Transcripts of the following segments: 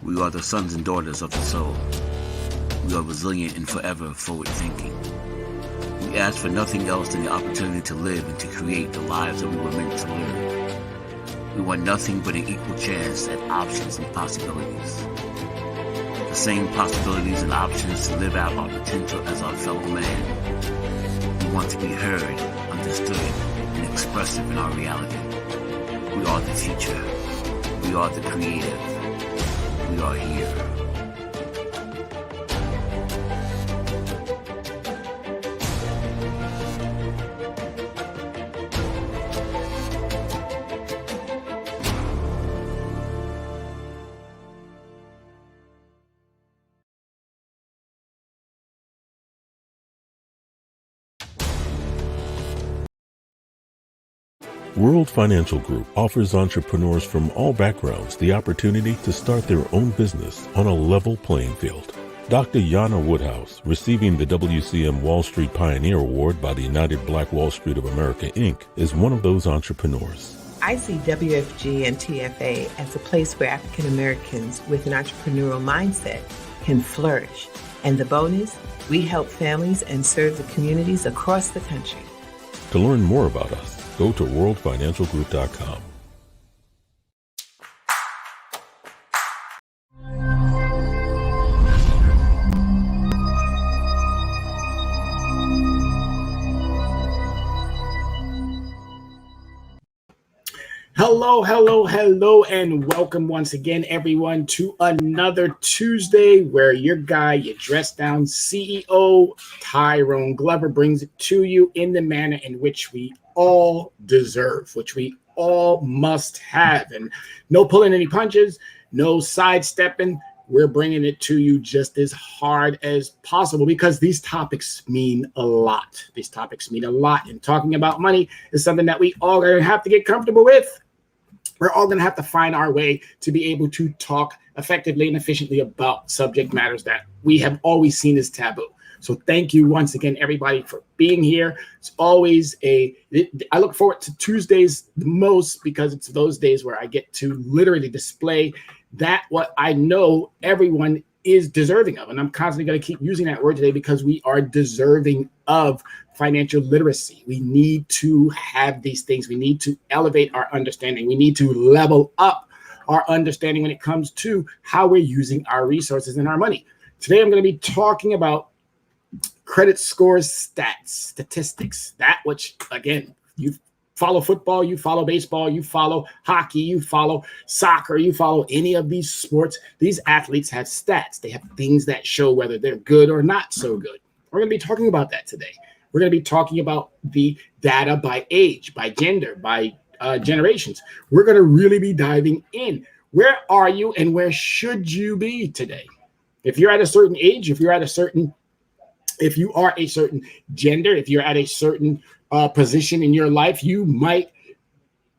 We are the sons and daughters of the soul. We are resilient and forever forward-thinking. We ask for nothing else than the opportunity to live and to create the lives that we were meant to live. We want nothing but an equal chance at options and possibilities. The same possibilities and options to live out our potential as our fellow man. We want to be heard, understood, and expressive in our reality. We are the future. We are the creative. We are here. World Financial Group offers entrepreneurs from all backgrounds the opportunity to start their own business on a level playing field. Dr. Yana Woodhouse, receiving the WCM Wall Street Pioneer Award by the United Black Wall Street of America, Inc., is one of those entrepreneurs. I see WFG and TFA as a place where African Americans with an entrepreneurial mindset can flourish. And the bonus, we help families and serve the communities across the country. To learn more about us, go to worldfinancialgroup.com. Hello, and welcome once again, everyone, to another Tuesday where your guy, your dressed down CEO, Tyrone Glover, brings it to you in the manner in which we all deserve, which we all must have. And no pulling any punches, no sidestepping. We're bringing it to you just as hard as possible because these topics mean a lot. These topics mean a lot. And talking about money is something that we all are going to have to get comfortable with. We're all going to have to find our way to be able to talk effectively and efficiently about subject matters that we have always seen as taboo. So thank you once again, everybody, for being here. It's always I look forward to Tuesdays the most because it's those days where I get to literally display that what I know everyone is deserving of. And I'm constantly going to keep using that word today because we are deserving of financial literacy. We need to have these things. We need to elevate our understanding. We need to level up our understanding when it comes to how we're using our resources and our money. Today, I'm going to be talking about credit scores, statistics, that which, again, you follow football, you follow baseball, you follow hockey, you follow soccer, you follow any of these sports. These athletes have stats. They have things that show whether they're good or not so good. We're going to be talking about that today. We're going to be talking about the data by age, by gender, by generations. We're going to really be diving in. Where are you and where should you be today? If you're at a certain age, if you are a certain gender, if you're at a certain position in your life, you might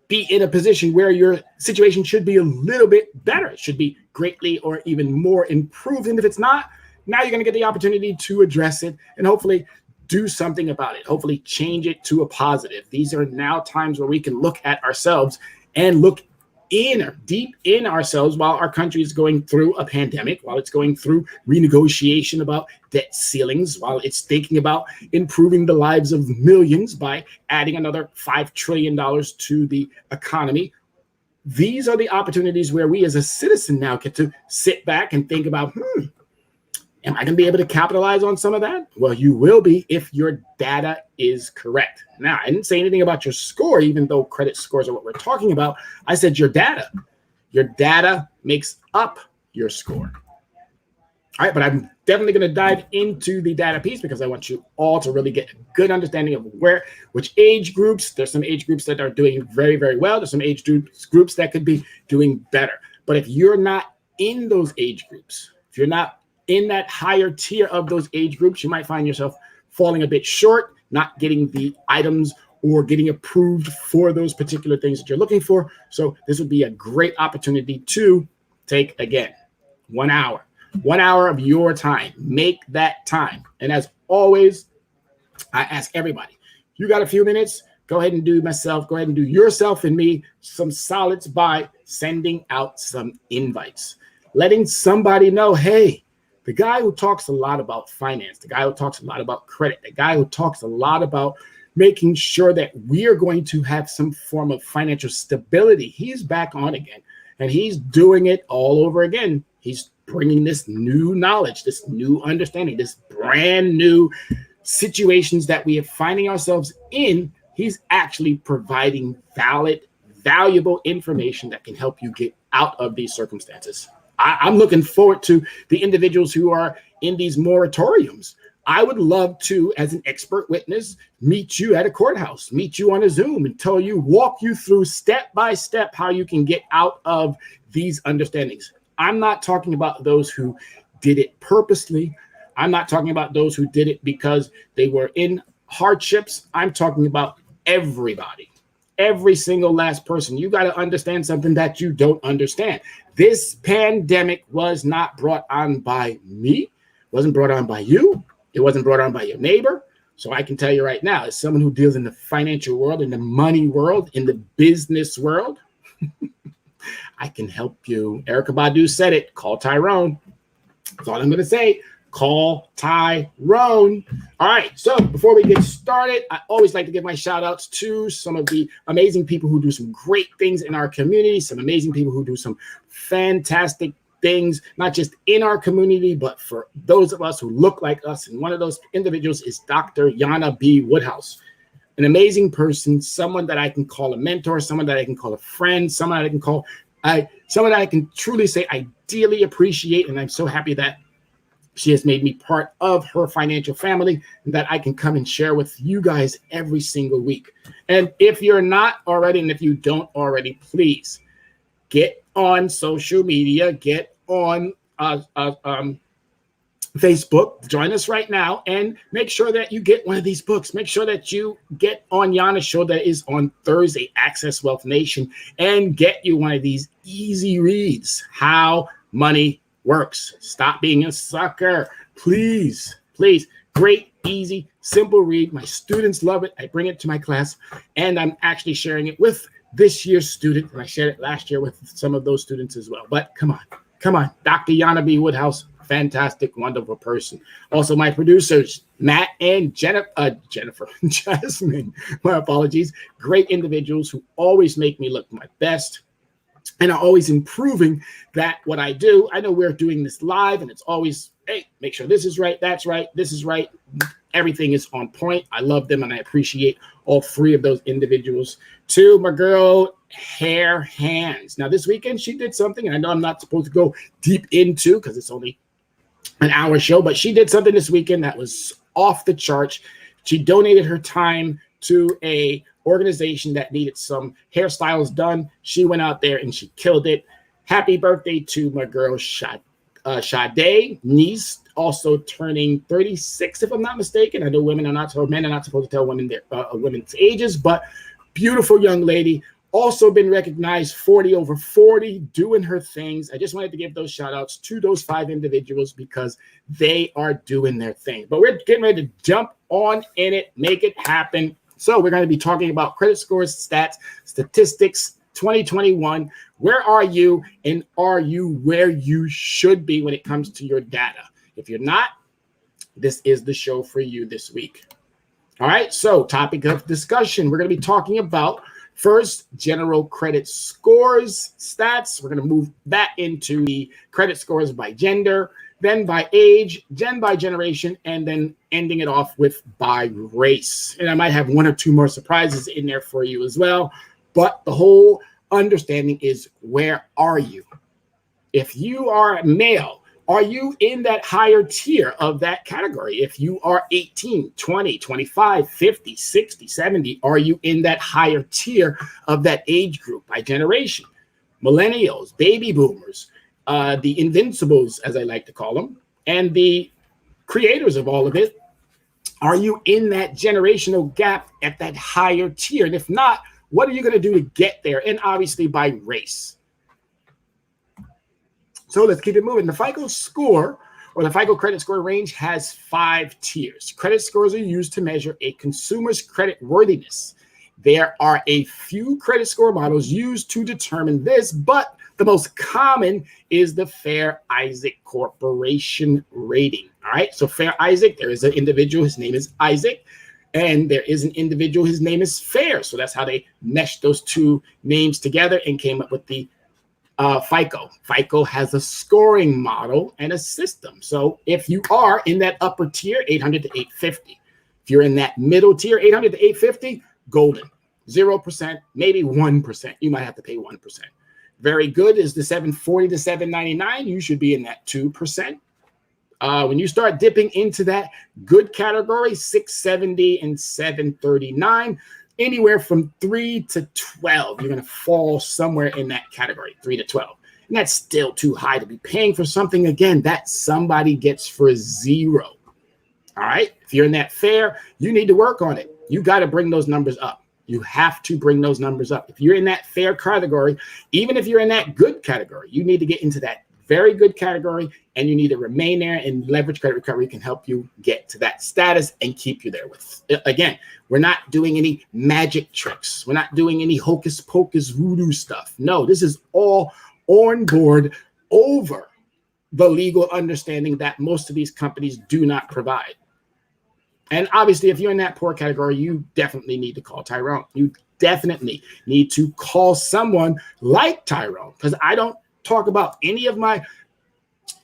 be in a position where your situation should be a little bit better. It should be greatly or even more improved. And if it's not, now you're going to get the opportunity to address it and hopefully do something about it. Hopefully change it to a positive. These are now times where we can look at ourselves and look deep in ourselves while our country is going through a pandemic, while it's going through renegotiation about debt ceilings, while it's thinking about improving the lives of millions by adding another $5 trillion to the economy. These are the opportunities where we as a citizen now get to sit back and think about, am I going to be able to capitalize on some of that? Well, you will be if your data is correct. Now, I didn't say anything about your score, even though credit scores are what we're talking about. I said your data. Your data makes up your score. All right, but I'm definitely going to dive into the data piece because I want you all to really get a good understanding of which age groups. There's some age groups that are doing very, very well. There's some age groups that could be doing better. But if you're not in those age groups, if you're not in that higher tier of those age groups, you might find yourself falling a bit short, not getting the items or getting approved for those particular things that you're looking for. So this would be a great opportunity to take, again, 1 hour. 1 hour of your time. Make that time. And as always, I ask everybody, you got a few minutes, go ahead and do yourself and me some solids by sending out some invites. letting somebody know, hey, the guy who talks a lot about finance, the guy who talks a lot about credit, the guy who talks a lot about making sure that we are going to have some form of financial stability, he's back on again. And he's doing it all over again. He's bringing this new knowledge, this new understanding, this brand new situations that we are finding ourselves in. He's actually providing valid, valuable information that can help you get out of these circumstances. I'm looking forward to the individuals who are in these moratoriums. I would love to, as an expert witness, meet you at a courthouse, meet you on a Zoom and walk you through step by step how you can get out of these understandings. I'm not talking about those who did it purposely. I'm not talking about those who did it because they were in hardships. I'm talking about everybody, every single last person. You got to understand something that you don't understand. This pandemic was not brought on by me, wasn't brought on by you. It wasn't brought on by your neighbor. So I can tell you right now, as someone who deals in the financial world, in the money world, in the business world, I can help you. Erykah Badu said it. Call Tyrone. That's all I'm going to say. Call Tyrone. All right. So before we get started, I always like to give my shout outs to some of the amazing people who do some great things in our community, some amazing people who do some fantastic things, not just in our community, but for those of us who look like us. And one of those individuals is Dr. Yana B. Woodhouse, an amazing person, someone that I can call a mentor, someone that I can call a friend, someone that I can truly say I dearly appreciate. And I'm so happy that she has made me part of her financial family and that I can come and share with you guys every single week. And if you're not already, and if you don't already, please get on social media, get on Facebook, join us right now, and make sure that you get one of these books. Make sure that you get on Yana's show that is on Thursday, Access Wealth Nation, and get you one of these easy reads, How Money Works. Stop being a sucker. Please, please. Great, easy, simple read. My students love it. I bring it to my class, and I'm actually sharing it with this year's student, and I shared it last year with some of those students as well. But come on. Dr. Yana B. Woodhouse, fantastic, wonderful person. Also, my producers, Matt and Jennifer, Jasmine, my apologies. Great individuals who always make me look my best and are always improving that what I do. I know we're doing this live, and it's always, hey, make sure this is right, that's right, this is right. Everything is on point. I love them, and I appreciate all three of those individuals. To my girl, Hair Hands. Now, this weekend, she did something, and I know I'm not supposed to go deep into because it's only an hour show, but she did something this weekend that was off the charts. She donated her time to a organization that needed some hairstyles done. She went out there and she killed it. Happy birthday to my girl, Sade niece, also turning 36, if I'm not mistaken. I know men are not supposed to tell women their women's ages, but beautiful young lady. Also been recognized 40 over 40, doing her things. I just wanted to give those shout outs to those 5 individuals because they are doing their thing. But we're getting ready to jump on in it, make it happen. So we're going to be talking about credit scores, stats, statistics, 2021. Where are you, and are you where you should be when it comes to your data? If you're not, this is the show for you this week. All right, so topic of discussion. We're going to be talking about first, general credit scores, stats. We're going to move that into the credit scores by gender, then by age, then by generation, and then ending it off with by race. And I might have 1 or 2 more surprises in there for you as well. But the whole understanding is, where are you? If you are a male, are you in that higher tier of that category? If you are 18, 20, 25, 50, 60, 70, are you in that higher tier of that age group by generation? Millennials, baby boomers, the invincibles, as I like to call them, and the creators of all of it, are you in that generational gap at that higher tier? And if not, what are you going to do to get there? And obviously by race. So let's keep it moving. The FICO score, or the FICO credit score range, has 5 tiers. Credit scores are used to measure a consumer's credit worthiness. There are a few credit score models used to determine this, but The most common is the Fair Isaac Corporation rating. All right. So Fair Isaac, there is an individual, his name is Isaac, and there is an individual, his name is Fair. So that's how they meshed those two names together and came up with the FICO. FICO has a scoring model and a system. So if you are in that upper tier, 800 to 850. If you're in that middle tier, 800 to 850, golden. 0%, maybe 1%. You might have to pay 1%. Very good is the 740 to 799. You should be in that 2%. When you start dipping into that good category, 670 and 739, anywhere from 3 to 12, you're going to fall somewhere in that category, 3 to 12. And that's still too high to be paying for something, again, that somebody gets for zero. All right. If you're in that fair, you need to work on it. You got to bring those numbers up. You have to bring those numbers up. If you're in that fair category, even if you're in that good category, you need to get into that very good category, and you need to remain there, and leverage credit recovery can help you get to that status and keep you there. With again, we're not doing any magic tricks. We're not doing any hocus pocus voodoo stuff. No, this is all on board over the legal understanding that most of these companies do not provide. And obviously, if you're in that poor category, you definitely need to call Tyrone. You definitely need to call someone like Tyrone, because I don't talk about any of my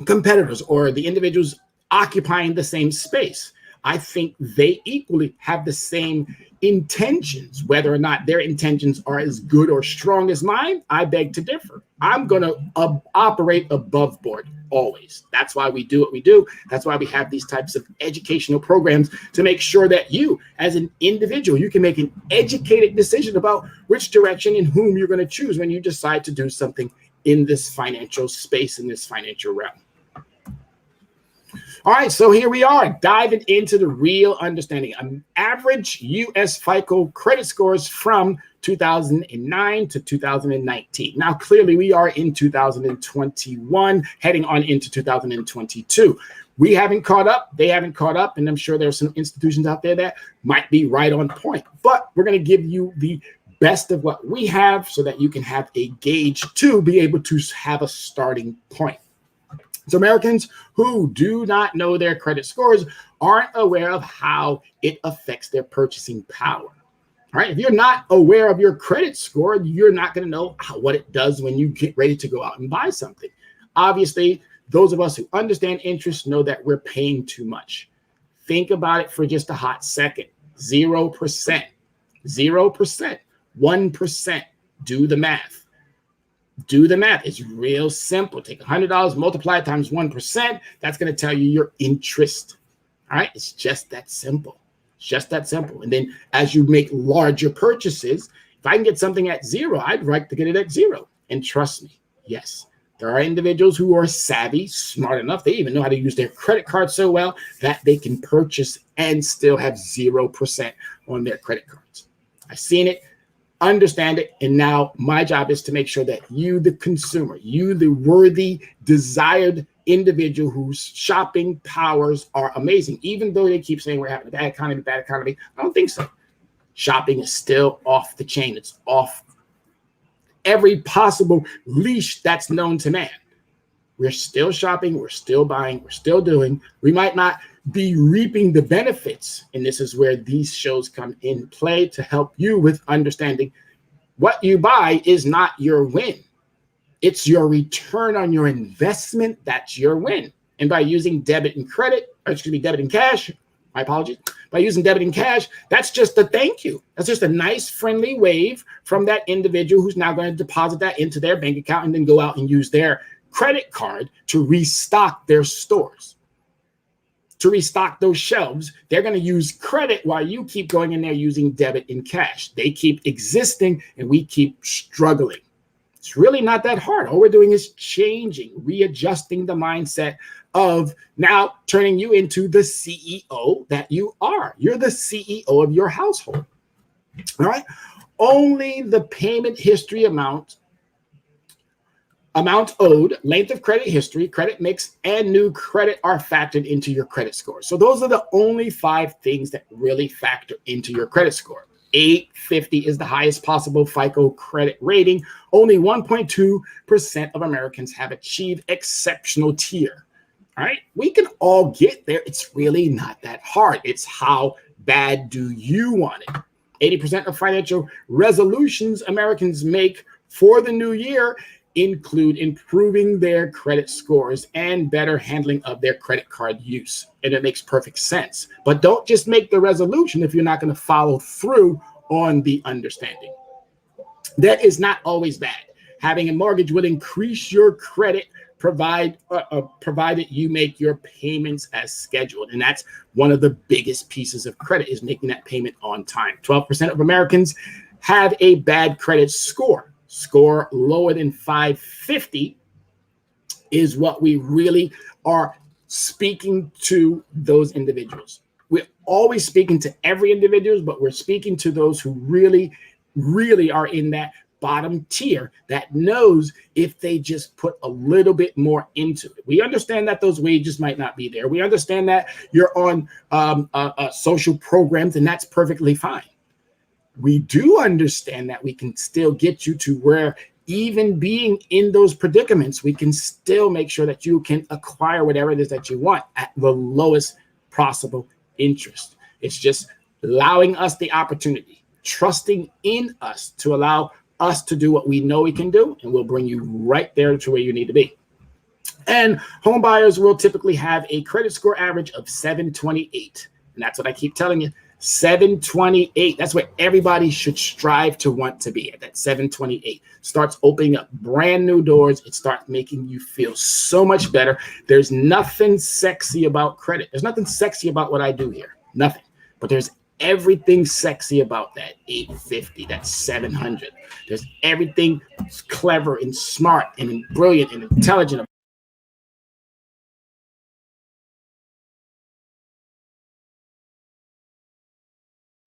competitors or the individuals occupying the same space. I think they equally have the same intentions. Whether or not their intentions are as good or strong as mine, I beg to differ. I'm going to operate above board always. That's why we do what we do. That's why we have these types of educational programs, to make sure that you, as an individual, you can make an educated decision about which direction and whom you're going to choose when you decide to do something in this financial space, in this financial realm. All right, so here we are, diving into the real understanding. Average U.S. FICO credit scores from 2009 to 2019. Now, clearly, we are in 2021, heading on into 2022. We haven't caught up. They haven't caught up, and I'm sure there are some institutions out there that might be right on point. But we're going to give you the best of what we have so that you can have a gauge to be able to have a starting point. So Americans who do not know their credit scores aren't aware of how it affects their purchasing power. All right. If you're not aware of your credit score, you're not going to know what it does when you get ready to go out and buy something. Obviously, those of us who understand interest know that we're paying too much. Think about it for just a hot second. 0%, 0%. 1%. Do the math. Do the math. It's real simple. Take $100, multiply it times 1%. That's going to tell you your interest. All right. It's just that simple. It's just that simple. And then as you make larger purchases, if I can get something at 0, I'd like to get it at 0. And trust me, yes, there are individuals who are savvy, smart enough. They even know how to use their credit card so well that they can purchase and still have 0% on their credit cards. I've seen it. Understand it. And now my job is to make sure that you, the consumer, you, the worthy, desired individual whose shopping powers are amazing, even though they keep saying we're having a bad economy, I don't think so. Shopping is still off the chain. It's off every possible leash that's known to man. We're still shopping. We're still buying. We're still doing. We might not be reaping the benefits. And this is where these shows come in play to help you with understanding what you buy is not your win. It's your return on your investment. That's your win. And by using debit and cash, my apologies. By using debit and cash, that's just a thank you. That's just a nice friendly wave from that individual who's now going to deposit that into their bank account and then go out and use their credit card to restock their stores. To restock those shelves, they're going to use credit while you keep going in there using debit and cash. They keep existing and we keep struggling. It's really not that hard. All we're doing is changing, readjusting the mindset of now turning you into the CEO that you are. You're the CEO of your household. All right. Only the payment history amount owed, length of credit history, credit mix, and new credit are factored into your credit score. So those are the only 5 things that really factor into your credit score. 850 is the highest possible FICO credit rating. Only 1.2% of Americans have achieved exceptional tier. All right, we can all get there. It's really not that hard. It's how bad do you want it? 80% of financial resolutions Americans make for the new year include improving their credit scores and better handling of their credit card use. And it makes perfect sense. But don't just make the resolution if you're not going to follow through on the understanding. That is not always bad. Having a mortgage will increase your credit provided you make your payments as scheduled. And that's one of the biggest pieces of credit, is making that payment on time. 12% of Americans have a bad credit score. Score lower than 550 is what we really are speaking to those individuals. We're always speaking to every individual, but we're speaking to those who really, really are in that bottom tier that knows if they just put a little bit more into it. We understand that those wages might not be there. We understand that you're on social programs, and that's perfectly fine. We do understand that we can still get you to where, even being in those predicaments, we can still make sure that you can acquire whatever it is that you want at the lowest possible interest. It's just allowing us the opportunity, trusting in us to allow us to do what we know we can do, and we'll bring you right there to where you need to be. And home buyers will typically have a credit score average of 728. And that's what I keep telling you, 728. That's where everybody should strive to want to be at. That 728 starts opening up brand new doors. It starts making you feel so much better. There's nothing sexy about credit. There's nothing sexy about what I do here. Nothing. But there's everything sexy about that 850, that 700. There's everything clever and smart and brilliant and intelligent.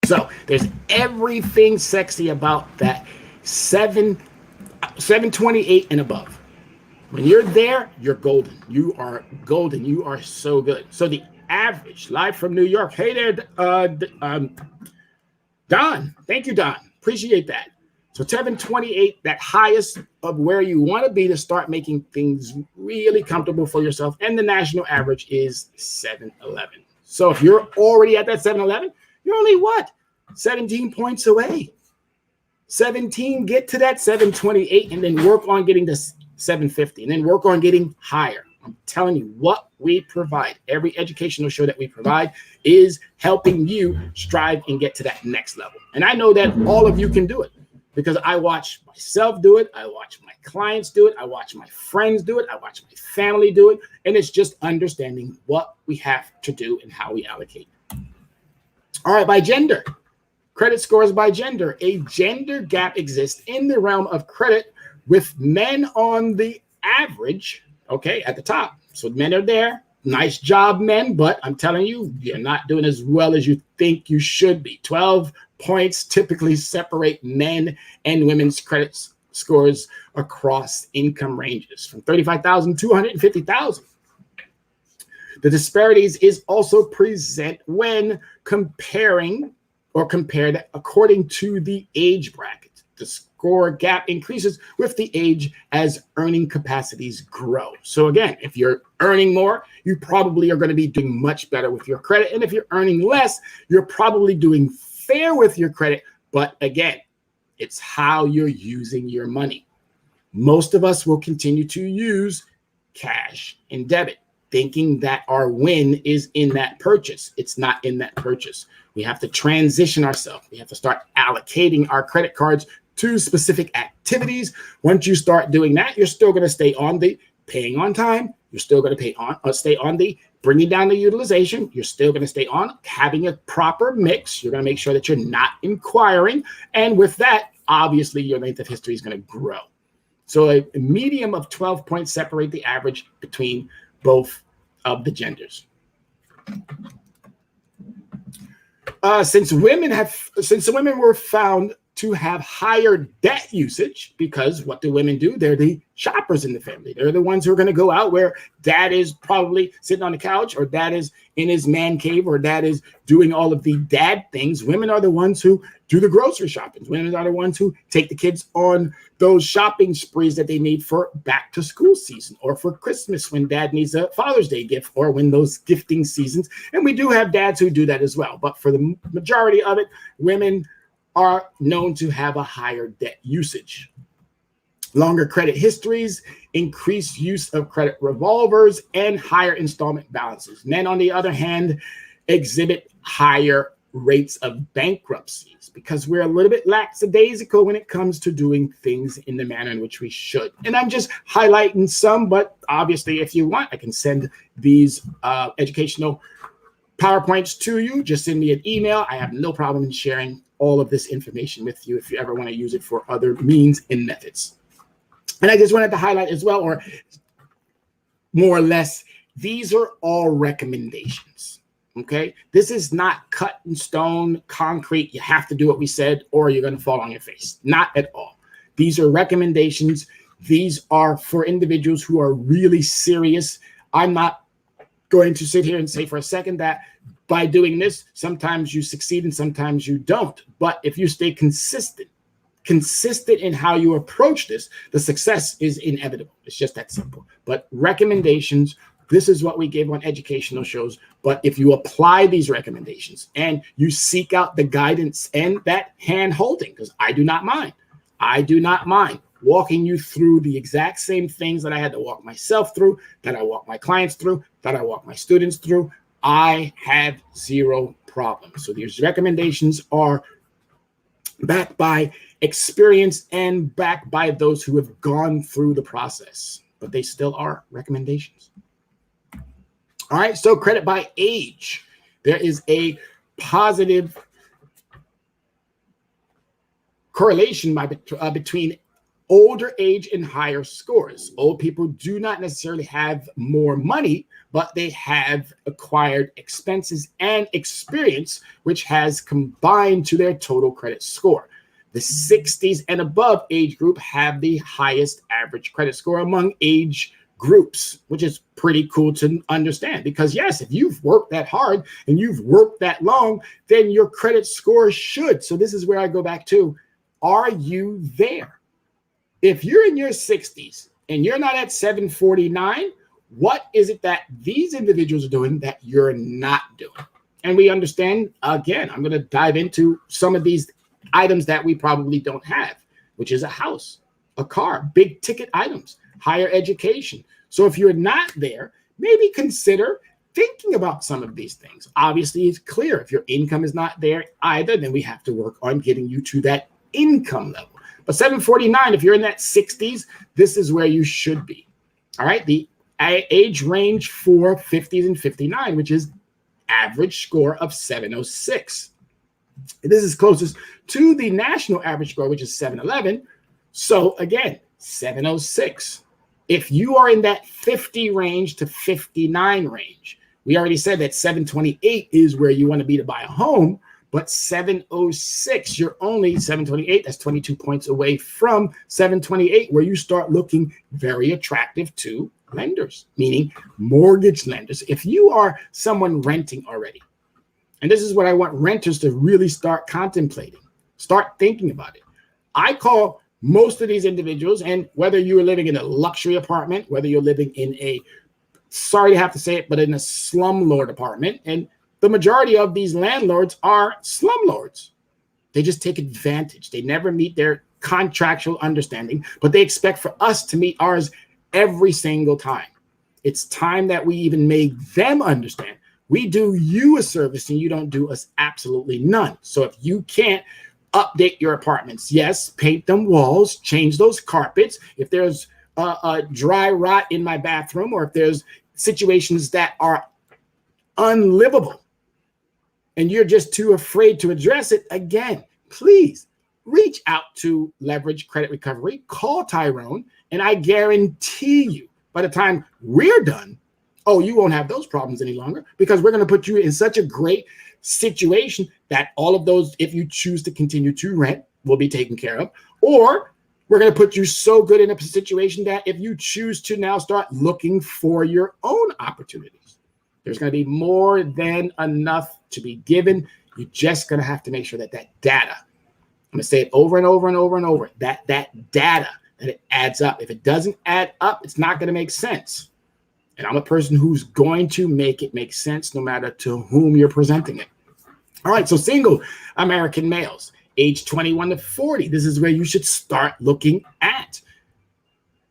So there's everything sexy about that 728 and above. When you're there, you're golden. You are golden. You are so good. So the average, live from New York. Hey there, Don. Thank you, Don. Appreciate that. So 728, that highest of where you want to be to start making things really comfortable for yourself. And the national average is 711. So if you're already at that 711, you're only what? 17 points away. 17, get to that 728, and then work on getting to 750, and then work on getting higher. I'm telling you, what we provide, every educational show that we provide, is helping you strive and get to that next level. And I know that all of you can do it, because I watch myself do it. I watch my clients do it. I watch my friends do it. I watch my family do it. And it's just understanding what we have to do and how we allocate. All right, by gender. Credit scores by gender. A gender gap exists in the realm of credit, with men on the average, okay, at the top. So men are there. Nice job, men. But I'm telling you, you're not doing as well as you think you should be. 12 points typically separate men and women's credit scores across income ranges from 35,000 to 150,000. The disparities is also present when compared according to the age bracket. The score gap increases with the age as earning capacities grow. So again, if you're earning more, you probably are going to be doing much better with your credit. And if you're earning less, you're probably doing fair with your credit. But again, it's how you're using your money. Most of us will continue to use cash and debit, thinking that our win is in that purchase. It's not in that purchase. We have to transition ourselves. We have to start allocating our credit cards to specific activities. Once you start doing that, you're still going to stay on the paying on time. You're still going to stay on the bringing down the utilization. You're still going to stay on having a proper mix. You're going to make sure that you're not inquiring. And with that, obviously, your length of history is going to grow. So a medium of 12 points separate the average between both of the genders. Since women were found to have higher debt usage because what do women do? They're the shoppers in the family. They're the ones who are going to go out where dad is probably sitting on the couch, or dad is in his man cave, or dad is doing all of the dad things. Women are the ones who do the grocery shopping. Women are the ones who take the kids on those shopping sprees that they need for back to school season, or for Christmas when dad needs a Father's Day gift, or when those gifting seasons. And we do have dads who do that as well. But for the majority of it, women are known to have a higher debt usage. Longer credit histories, increased use of credit revolvers, and higher installment balances. Men, on the other hand, exhibit higher rates of bankruptcies because we're a little bit lackadaisical when it comes to doing things in the manner in which we should. And I'm just highlighting some, but obviously if you want, I can send these educational PowerPoints to you. Just send me an email. I have no problem in sharing all of this information with you if you ever want to use it for other means and methods. And I just wanted to highlight as well, or more or less, these are all recommendations. Okay, this is not cut in stone, concrete. You have to do what we said, or you're going to fall on your face. Not at all. These are recommendations. These are for individuals who are really serious. I'm not going to sit here and say for a second that by doing this, sometimes you succeed and sometimes you don't. But if you stay consistent in how you approach this, the success is inevitable. It's just that simple. But recommendations, this is what we give on educational shows. But if you apply these recommendations and you seek out the guidance and that hand holding, because I do not mind walking you through the exact same things that I had to walk myself through, that I walk my clients through, that I walk my students through. I have zero problem. So these recommendations are backed by experience and backed by those who have gone through the process, but they still are recommendations. All right, so credit by age. There is a positive correlation between older age and higher scores. Old people do not necessarily have more money, but they have acquired expenses and experience, which has combined to their total credit score. The 60s and above age group have the highest average credit score among age groups, which is pretty cool to understand. Because yes, if you've worked that hard and you've worked that long, then your credit score should. So this is where I go back to, are you there? If you're in your 60s and you're not at 749, what is it that these individuals are doing that you're not doing? And we understand, again, I'm going to dive into some of these items that we probably don't have, which is a house, a car, big ticket items, higher education. So if you're not there, maybe consider thinking about some of these things. Obviously, it's clear if your income is not there either, then we have to work on getting you to that income level. But 749, if you're in that 60s, this is where you should be. All right, the age range for 50s and 59, which is average score of 706. This is closest to the national average score, which is 711. So again, 706. If you are in that 50 range to 59 range, we already said that 728 is where you want to be to buy a home, but 706, you're only 728. That's 22 points away from 728, where you start looking very attractive to lenders, meaning mortgage lenders. If you are someone renting already, and this is what I want renters to really start contemplating, start thinking about it. I call most of these individuals, and whether you are living in a luxury apartment, whether you're living in a, sorry to have to say it, but in a slumlord apartment, and the majority of these landlords are slumlords. They just take advantage. They never meet their contractual understanding, but they expect for us to meet ours every single time. It's time that we even made them understand. We do you a service and you don't do us absolutely none. So if you can't update your apartments, yes, paint them walls, change those carpets. If there's a dry rot in my bathroom, or if there's situations that are unlivable and you're just too afraid to address it, again, please reach out to Leverage Credit Recovery, call Tyrone, and I guarantee you by the time we're done, oh, you won't have those problems any longer, because we're going to put you in such a great situation that all of those, if you choose to continue to rent, will be taken care of, or we're going to put you so good in a situation that if you choose to now start looking for your own opportunities, there's going to be more than enough to be given. You're just going to have to make sure that data, I'm going to say it over and over and over and over, that data, that it adds up. If it doesn't add up, it's not going to make sense. And I'm a person who's going to make it make sense no matter to whom you're presenting it. All right, so single American males, age 21 to 40. This is where you should start looking at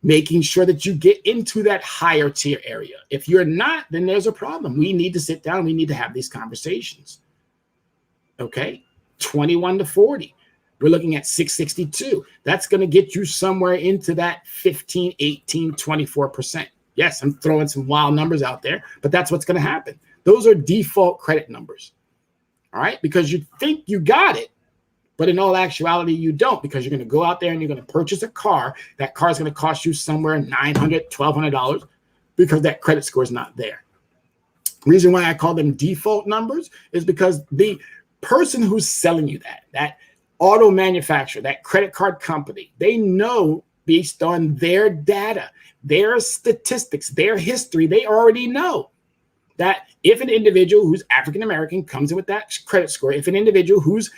making sure that you get into that higher tier area. If you're not, then there's a problem. We need to sit down. We need to have these conversations. Okay, 21 to 40. We're looking at 662. That's going to get you somewhere into that 15, 18, 24%. Yes, I'm throwing some wild numbers out there, but that's what's going to happen. Those are default credit numbers. All right, because you think you got it, but in all actuality, you don't, because you're going to go out there and you're going to purchase a car. That car is going to cost you somewhere $900, $1,200 because that credit score is not there. The reason why I call them default numbers is because the person who's selling you that auto manufacturer, that credit card company, they know based on their data, their statistics, their history, they already know that if an individual who's African-American comes in with that credit score, if an individual who's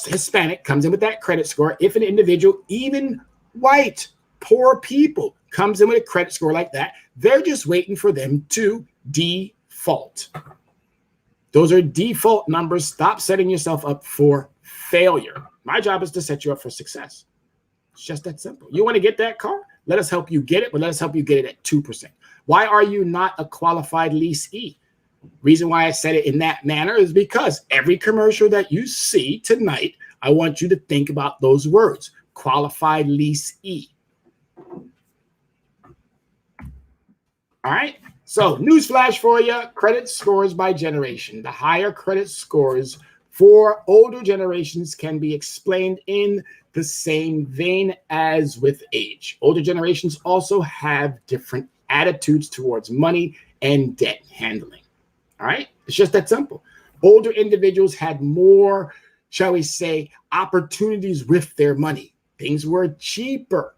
Hispanic comes in with that credit score, if an individual, even white, poor people, comes in with a credit score like that, they're just waiting for them to default. Those are default numbers. Stop setting yourself up for failure. My job is to set you up for success. It's just that simple. You want to get that car? Let us help you get it, but let us help you get it at 2%. Why are you not a qualified leasee? Reason why I said it in that manner is because every commercial that you see tonight, I want you to think about those words, qualified leasee. All right. So newsflash for you, credit scores by generation. The higher credit scores for older generations can be explained in the same vein as with age. Older generations also have different attitudes towards money and debt handling. All right. It's just that simple. Older individuals had more, shall we say, opportunities with their money. Things were cheaper.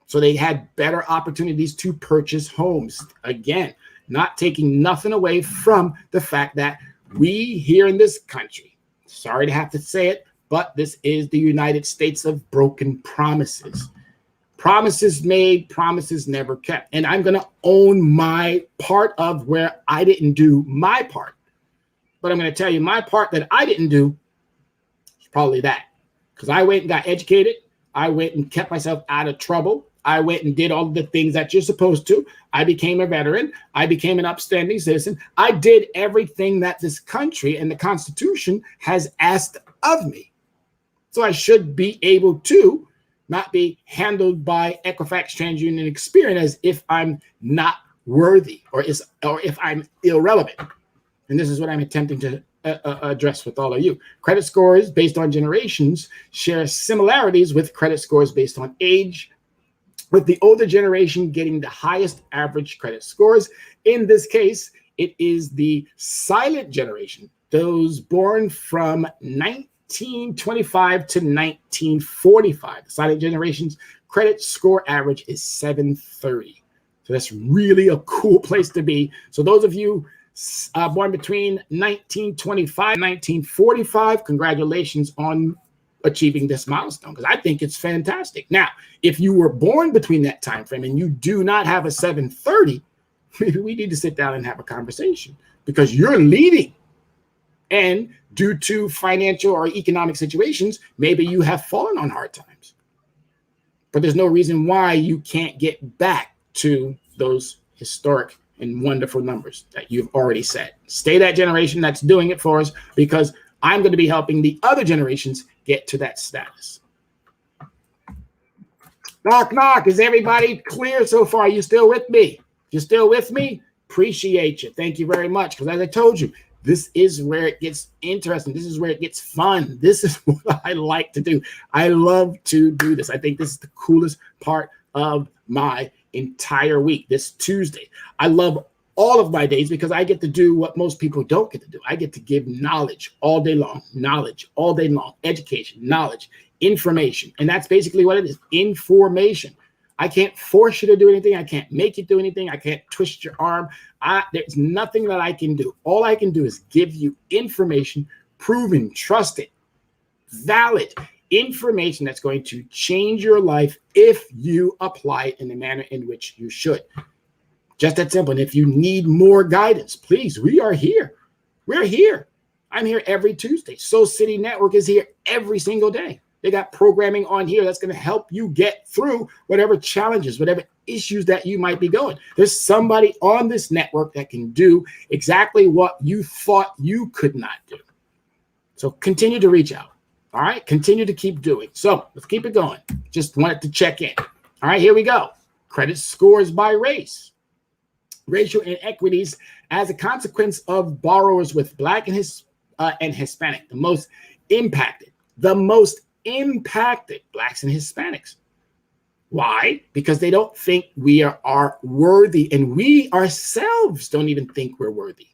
So they had better opportunities to purchase homes. Again, not taking nothing away from the fact that we here in this country, sorry to have to say it, but this is the United States of broken promises. Promises made, promises never kept. And I'm going to own my part of where I didn't do my part. But I'm going to tell you my part that I didn't do is probably that. Because I went and got educated. I went and kept myself out of trouble. I went and did all the things that you're supposed to. I became a veteran. I became an upstanding citizen. I did everything that this country and the Constitution has asked of me. So I should be able to not be handled by Equifax, TransUnion, and Experian as if I'm not worthy or if I'm irrelevant. And this is what I'm attempting to address with all of you. Credit scores based on generations share similarities with credit scores based on age, with the older generation getting the highest average credit scores. In this case, it is the silent generation, those born from 1925 to 1945. The silent generation's credit score average is 730. So that's really a cool place to be. So those of you born between 1925 and 1945, congratulations on achieving this milestone, because I think it's fantastic. Now, if you were born between that time frame and you do not have a 730, maybe we need to sit down and have a conversation, because you're leading. And due to financial or economic situations, maybe you have fallen on hard times. But there's no reason why you can't get back to those historic and wonderful numbers that you've already set. Stay that generation that's doing it for us, because I'm going to be helping the other generations get to that status. Knock, knock. Is everybody clear so far? You still with me? You still with me? Appreciate you. Thank you very much. Because as I told you, this is where it gets interesting. This is where it gets fun. This is what I like to do. I love to do this. I think this is the coolest part of my entire week, this Tuesday. I love all of my days because I get to do what most people don't get to do. I get to give knowledge all day long, education, knowledge, information. And that's basically what it is, information. I can't force you to do anything. I can't make you do anything. I can't twist your arm. There's nothing that I can do. All I can do is give you information, proven, trusted, valid information that's going to change your life if you apply it in the manner in which you should. Just that simple. And if you need more guidance, please, we are here. We're here. I'm here every Tuesday. Soul City Network is here every single day. They got programming on here that's going to help you get through whatever challenges, whatever issues that you might be going. There's somebody on this network that can do exactly what you thought you could not do. So continue to reach out. All right. Continue to keep doing. So let's keep it going. Just wanted to check in. All right. Here we go. Credit scores by race. Racial inequities as a consequence of borrowers with Black and Hispanic, the most impacted Blacks and Hispanics. Why? Because they don't think we are worthy, and we ourselves don't even think we're worthy,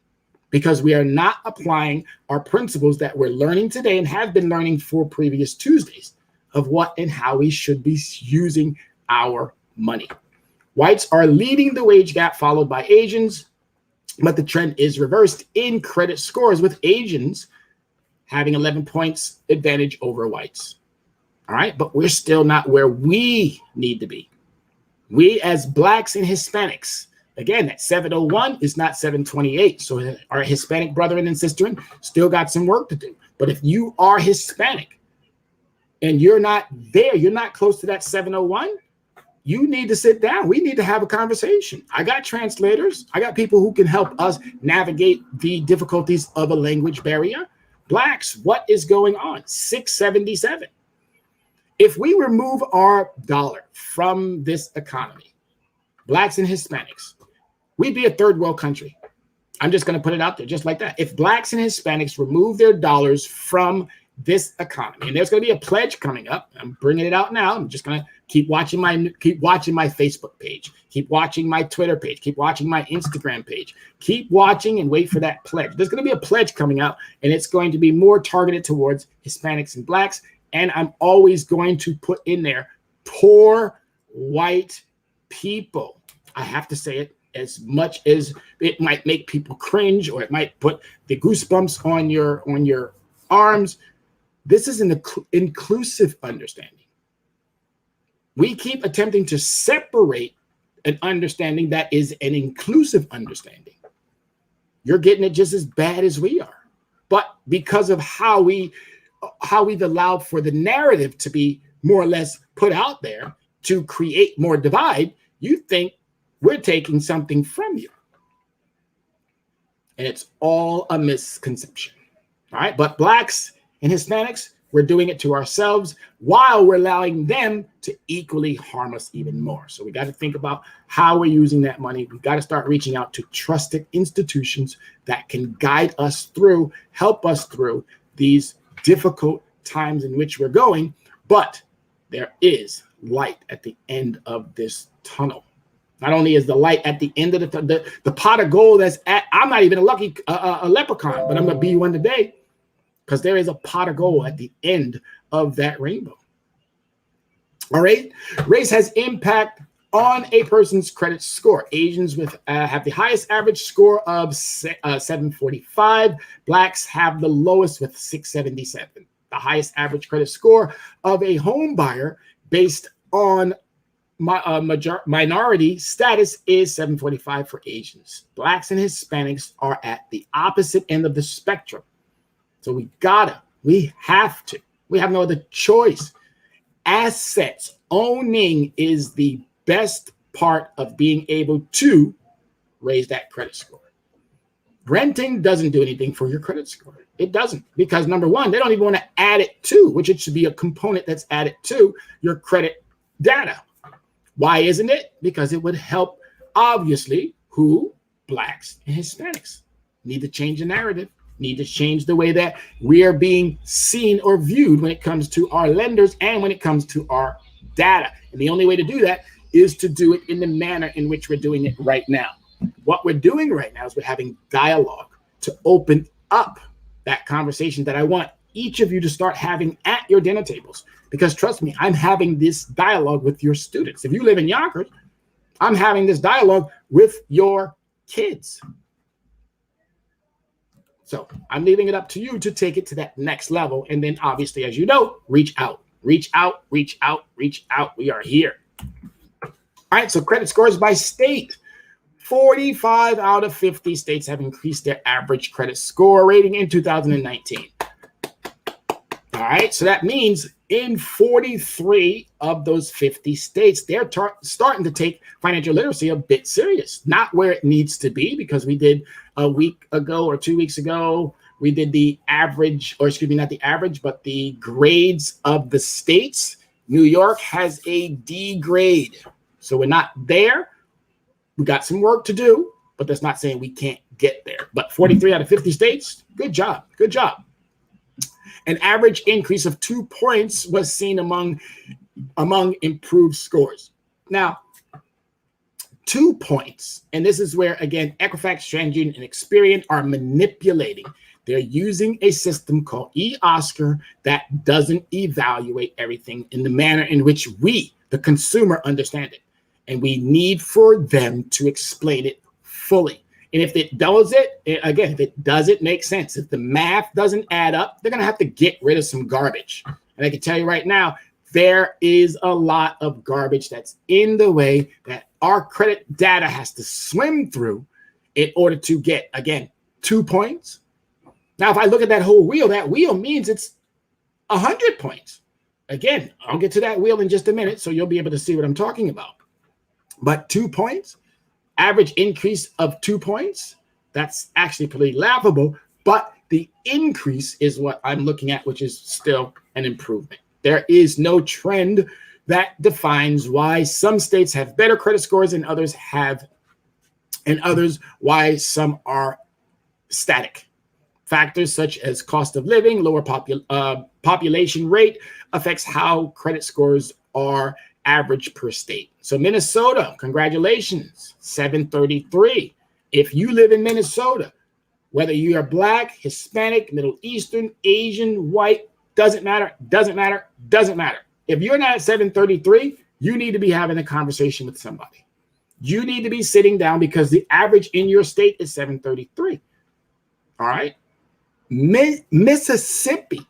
because we are not applying our principles that we're learning today and have been learning for previous Tuesdays of what and how we should be using our money. Whites are leading the wage gap, followed by Asians, but the trend is reversed in credit scores, with Asians having 11 points advantage over whites. All right, but we're still not where we need to be. We as Blacks and Hispanics, again, that 701 is not 728. So our Hispanic brethren and sisterin still got some work to do. But if you are Hispanic and you're not there, you're not close to that 701, you need to sit down. We need to have a conversation. I got translators. I got people who can help us navigate the difficulties of a language barrier. Blacks, what is going on? 677. If we remove our dollar from this economy, Blacks and Hispanics, we'd be a third world country. I'm just going to put it out there just like that. If Blacks and Hispanics remove their dollars from this economy, and there's going to be a pledge coming up. I'm bringing it out now. I'm just going to keep watching my Facebook page, keep watching my Twitter page, keep watching my Instagram page, keep watching and wait for that pledge. There's going to be a pledge coming out, and it's going to be more targeted towards Hispanics and Blacks. And I'm always going to put in there poor white people. I have to say it, as much as it might make people cringe or it might put the goosebumps on your arms. This is an inclusive understanding. We keep attempting to separate an understanding that is an inclusive understanding. You're getting it just as bad as we are. But because of how we've allowed for the narrative to be more or less put out there to create more divide, you think we're taking something from you. And it's all a misconception. All right. But Blacks and Hispanics, we're doing it to ourselves while we're allowing them to equally harm us even more. So we got to think about how we're using that money. We've got to start reaching out to trusted institutions that can guide us through, help us through these difficult times in which we're going. But there is light at the end of this tunnel. Not only is the light at the end of the pot of gold that's at, I'm not even a leprechaun, but I'm going to be one today, because there is a pot of gold at the end of that rainbow. All right. Race has impact on a person's credit score. Asians have the highest average score of 745. Blacks have the lowest with 677. The highest average credit score of a home buyer based on minority status is 745 for Asians. Blacks and Hispanics are at the opposite end of the spectrum. So we have no other choice. Assets owning is the best part of being able to raise that credit score. Renting doesn't do anything for your credit score. It doesn't, because number one, they don't even want to add it to, which it should be a component that's added to your credit data. Why isn't it? Because it would help, obviously, who? Blacks and Hispanics. Need to change the narrative. Need to change the way that we are being seen or viewed when it comes to our lenders and when it comes to our data. And the only way to do that is to do it in the manner in which we're doing it right now. what we're doing right now is we're having dialogue to open up that conversation that I want each of you to start having at your dinner tables. Because trust me, I'm having this dialogue with your students. If you live in Yonkers, I'm having this dialogue with your kids. So I'm leaving it up to you to take it to that next level. And then obviously, as you know, reach out, reach out, reach out, reach out. We are here. All right, so credit scores by state. 45 out of 50 states have increased their average credit score rating in 2019. All right, so that means in 43 of those 50 states, they're starting to take financial literacy a bit serious. Not where it needs to be, because we did a week ago or 2 weeks ago, we did the average, or excuse me, not the average, but the grades of the states. New York has a D grade. So we're not there. We got some work to do, but that's not saying we can't get there. But 43 out of 50 states, good job, good job. An average increase of 2 points was seen among improved scores. Now, 2 points, and this is where, again, Equifax, TransUnion, and Experian are manipulating. They're using a system called eOscar that doesn't evaluate everything in the manner in which we, the consumer, understand it. And we need for them to explain it fully. And if it does it, again, if it doesn't make sense, if the math doesn't add up, they're going to have to get rid of some garbage. And I can tell you right now, there is a lot of garbage that's in the way that our credit data has to swim through in order to get, again, 2 points. Now, if I look at that wheel means it's 100 points. Again, I'll get to that wheel in just a minute, so you'll be able to see what I'm talking about. But 2 points, average increase of 2 points, that's actually pretty laughable. But the increase is what I'm looking at, which is still an improvement. There is no trend that defines why some states have better credit scores and others have, and others why some are static. Factors such as cost of living, lower population rate affects how credit scores are average per state. So Minnesota, congratulations, 733. If you live in Minnesota, whether you are Black, Hispanic, Middle Eastern, Asian, white, doesn't matter, doesn't matter, doesn't matter. If you're not at 733, you need to be having a conversation with somebody. You need to be sitting down because the average in your state is 733. All right. Mississippi.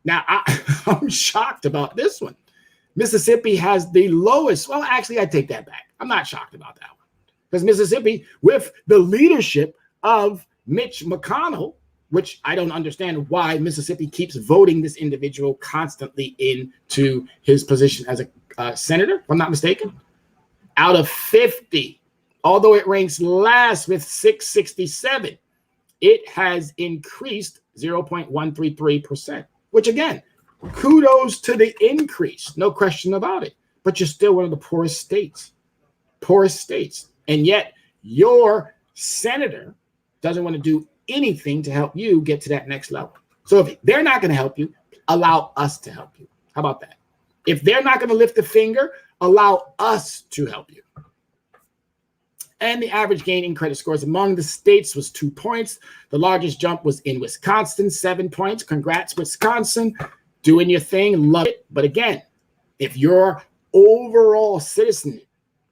Now, I'm shocked about this one. Mississippi has the lowest. Well, actually, I take that back. I'm not shocked about that one. Because Mississippi, with the leadership of Mitch McConnell, which I don't understand why Mississippi keeps voting this individual constantly into his position as a senator, if I'm not mistaken. Out of 50, although it ranks last with 667, it has increased 0.133%, which again, kudos to the increase, no question about it. But you're still one of the poorest states. And yet your senator doesn't want to do anything to help you get to that next level. So if they're not going to help you, allow us to help you. How about that? If they're not going to lift a finger, allow us to help you. And the average gain in credit scores among the states was 2 points. The largest jump was in Wisconsin, 7 points. Congrats, Wisconsin. Doing your thing, love it. But again, if your overall citizen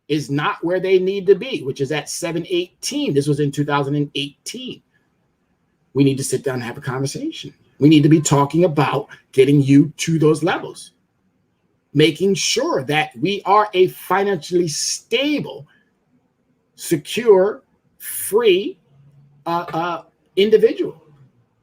is not where they need to be, which is at 718, this was in 2018, we need to sit down and have a conversation. We need to be talking about getting you to those levels, making sure that we are a financially stable, secure, free individual.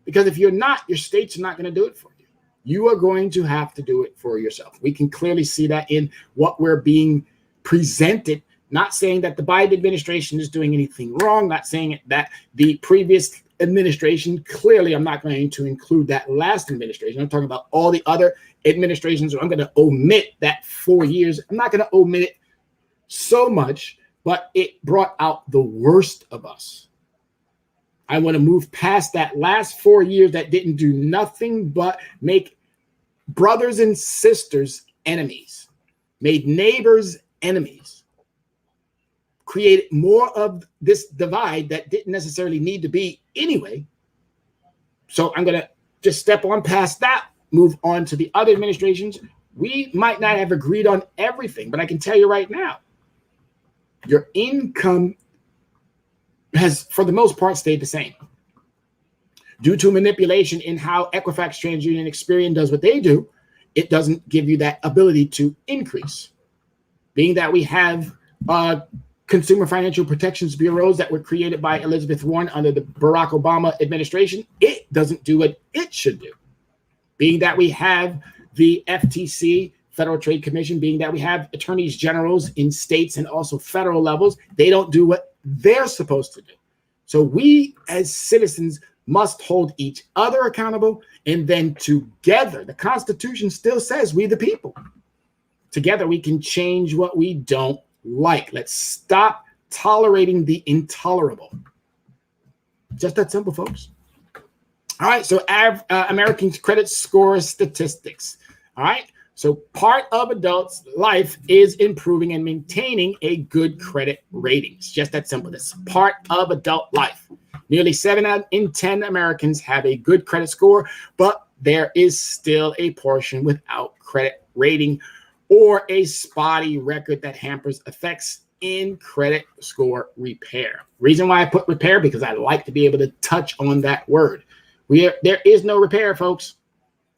Because if you're not, your states are not going to do it for you. You are going to have to do it for yourself. We can clearly see that in what we're being presented. Not saying that the Biden administration is doing anything wrong, not saying that the previous administration, clearly I'm not going to include that last administration. I'm talking about all the other administrations. I'm going to omit that 4 years. I'm not going to omit it so much, but it brought out the worst of us. I want to move past that last 4 years that didn't do nothing but make brothers and sisters enemies, made neighbors enemies. created more of this divide that didn't necessarily need to be anyway. So I'm going to just step on past that, move on to the other administrations. We might not have agreed on everything, but I can tell you right now, your income has, for the most part, stayed the same. Due to manipulation in how Equifax, TransUnion, Experian does what they do, it doesn't give you that ability to increase. Being that we have consumer financial protections bureaus that were created by Elizabeth Warren under the Barack Obama administration, it doesn't do what it should do. Being that we have the FTC, Federal Trade Commission, being that we have attorneys generals in states and also federal levels, they don't do what they're supposed to do. So we as citizens must hold each other accountable, and then together, the Constitution still says we the people. Together we can change what we don't like. Let's stop tolerating the intolerable. Just that simple, folks. All right, so American credit score statistics. All right, so part of adults' life is improving and maintaining a good credit rating. It's just that simple. It's part of adult life. Nearly 7 in 10 Americans have a good credit score, but there is still a portion without credit rating or a spotty record that hampers effects in credit score repair. Reason why I put repair, because I like to be able to touch on that word. There is no repair, folks.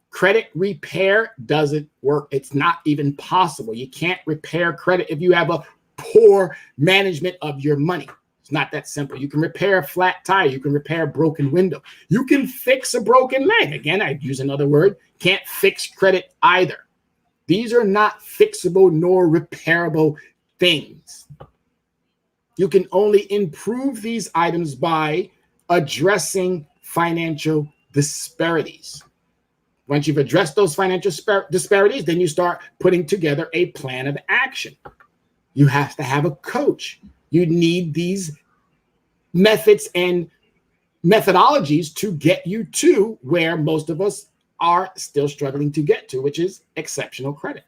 Credit repair doesn't work. It's not even possible. You can't repair credit if you have a poor management of your money. It's not that simple. You can repair a flat tire. You can repair a broken window. You can fix a broken leg. Again, I use another word. Can't fix credit either. These are not fixable nor repairable things. You can only improve these items by addressing financial disparities. Once you've addressed those financial disparities, then you start putting together a plan of action. You have to have a coach. You need these methods and methodologies to get you to where most of us are still struggling to get to, which is exceptional credit.